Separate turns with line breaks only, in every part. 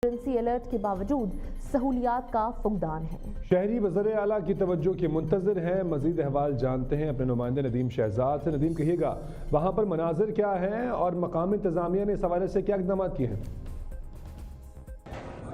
Emergency alert के बावजूद सहूलियात का फुकदान है।
शहरी वज़ीर आला की तवज्जो के मुंतज़िर हैं। मज़ीद अहवाल जानते हैं अपने नुमाइंदे नदीम शहजाद से। नदीम, कहिएगा वहाँ पर मनाजिर क्या हैं और मकामी इंतज़ामिया ने इस हवाले से क्या इक़दाम किए हैं?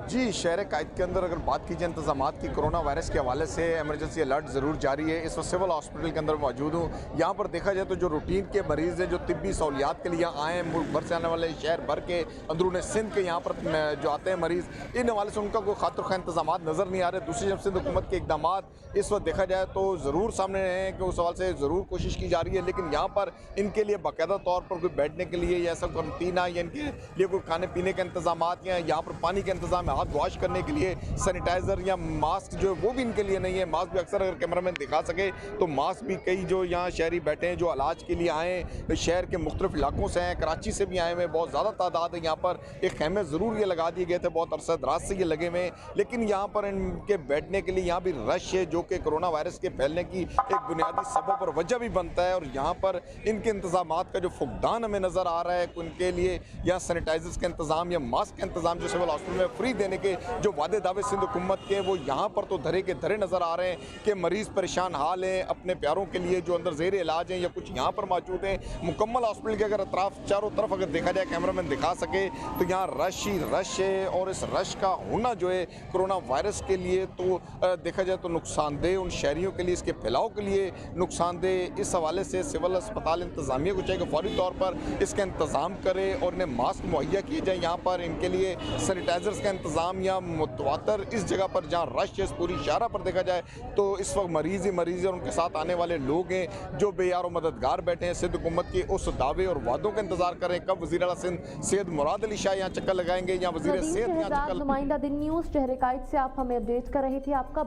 जी, शहर कायद के अंदर अगर बात की जाए इंतजामात की, कोरोना वायरस के हवाले से एमरजेंसी अलर्ट ज़रूर जारी है। इस वक्त सिविल हॉस्पिटल के अंदर मौजूद हूँ। यहाँ पर देखा जाए तो जो रूटीन के मरीज़ हैं, जो तिब्बी सहूलियात के लिए आए हैं, मुल्क भर से आने वाले, शहर भर के, अंदरून सिंध के यहाँ पर जो आते हैं मरीज़, इन हवाले से उनका कोई खातिर खा इंतजाम नज़र नहीं आ रहे। दूसरी तरफ सिंध हुकूमत के इकदाम इस वक्त देखा जाए तो ज़रूर सामने रहे हैं कि उस हवाले से ज़रूर कोशिश की जा रही है, लेकिन यहाँ पर इनके लिए बाकायदा तौर पर कोई बैठने के लिए या ऐसा क्वारंटीन या इनके लिए कोई खाने पीने के इंतजाम या यहाँ पर पानी के इंतजाम, हाथ वॉश करने के लिए सैनिटाइजर या मास्क जो है वो भी इनके लिए नहीं है। मास्क भी अक्सर अगर कैमरामैन दिखा सके तो मास्क भी कई जो यहाँ शहरी बैठे हैं, जो इलाज के लिए आए हैं, शहर के मुख्तलिफ इलाकों से हैं, कराची से भी आए हुए, बहुत ज़्यादा तादाद है। यहाँ पर एक खेमे ज़रूर ये लगा दिए गए थे, बहुत अरसा दराज से ये लगे हुए हैं, लेकिन यहाँ पर इनके बैठने के लिए यहाँ भी रश है, जो कि कोरोना वायरस के फैलने की एक बुनियादी सबब और वजह भी बनता है। और यहाँ पर इनके इंतजाम का जो फुकदान हमें नज़र आ रहा है, उनके लिए यहाँ सैनिटाइजर्स का इंतजाम या मास्क का इंतजाम जो सिविल हॉस्पिटल में फ्री देने के जो वादे दावे सिंध हुकूमत के, वो यहाँ पर तो धरे के धरे नज़र आ रहे हैं कि मरीज़ परेशान हाल हैं अपने प्यारों के लिए जो अंदर ज़ेर इलाज हैं या कुछ यहाँ पर मौजूद हैं। मुकम्मल हॉस्पिटल के अगर अतराफ चारों तरफ अगर देखा जाए, कैमरामैन दिखा सके तो यहाँ रश ही रश है। और इस रश का होना जो है कोरोना वायरस के लिए तो देखा जाए तो नुकसानदेह, उन शहरियों के लिए, इसके फैलाव के लिए नुकसानदेह। इस हवाले से सिविल अस्पताल इंतजामिया को चाहिए कि फौरी तौर पर इसका इंतज़ाम करे और इन्हें मास्क मुहैया किए जाए। यहाँ पर इनके लिए सैनिटाइजर्स का इंतज़ाम या मुतवातर इस जगह पर जहाँ रश है, इस पूरी शाहरा पर देखा जाए तो इस वक्त मरीज़ ही मरीज़ और उनके साथ आने वाले लोग हैं जो बेयार और मददगार बैठे हैं। सिंध हुकूमत के उस दावे और वादों का इंतजार करें कब वज़ीर आला सिंध सैयद मुराद अली शाह यहाँ चक्कर लगाएंगे या वज़ीर सेहत यहाँ चक्कर।
नुमाइंदा दिन न्यूज़ शहर कायद से आप हमें अपडेट कर रहे थे। आपका